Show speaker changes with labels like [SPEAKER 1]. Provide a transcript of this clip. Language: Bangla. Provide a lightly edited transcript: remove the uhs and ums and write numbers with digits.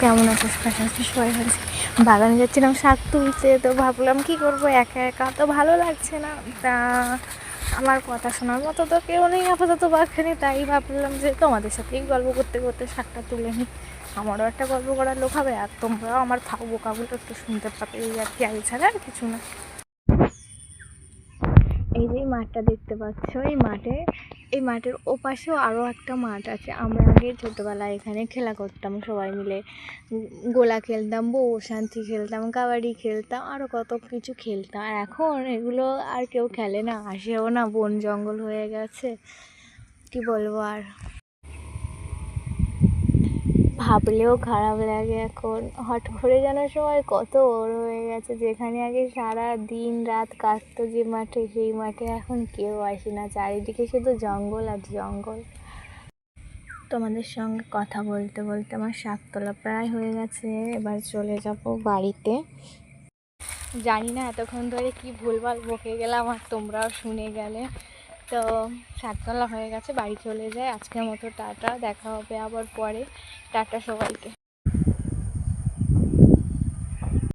[SPEAKER 1] কেমন আছিস? পাশাপাশি সবাই ভাবছি বাগানে যাচ্ছিলাম শাক তুলতে, তো ভাবলাম কি করবো, একা একা তো ভালো লাগছে না। তা আমার কথা শোনার মতো তো কেউ নেই আপাতত বাগানে, তাই ভাবলাম যে তোমাদের সাথেই গল্প করতে করতে শাকটা তুলে নিই। আমারও একটা গল্প করার লোক হবে, আর তোমরাও আমার বোকাগুলো একটু শুনতে পাবে, এই আর কি, আগে ছাড়া আর কিছু না। এই যে মাঠটা দেখতে পাচ্ছ, এই মাঠের ওপাশেও আরও একটা মাঠ আছে। আমরা আগে ছোটোবেলায় এখানে খেলা করতাম সবাই মিলে, গোলা খেলতাম, বউ শান্তি খেলতাম, কাবাডি খেলতাম, আরও কত কিছু খেলতাম। আর এখন এগুলো আর কেউ খেলে না, আসেও না, বন জঙ্গল হয়ে গেছে, কি বলবো আর। ভাবলেও খারাপ লাগে এখন, হট করে জানার সময় কত বড় হয়ে গেছে। যেখানে আগে সারা দিন রাত কাটতো যে মাঠে, সেই মাঠে এখন কেউ আসে না, চারিদিকে শুধু জঙ্গল আর জঙ্গল। তোমাদের সঙ্গে কথা বলতে বলতে আমার শাক তোলা প্রায় হয়ে গেছে, এবার চলে যাব বাড়িতে। জানি না এতক্ষণ ধরে কি ভুলভাল বকে গেলাম আর তোমরাও শুনে গেলে। তো শাক তোলা হয়ে গেছে, বাড়ি চলে যায়। আজকের মতো টাটা, দেখা হবে আবার পরে। টাটা সবাইকে।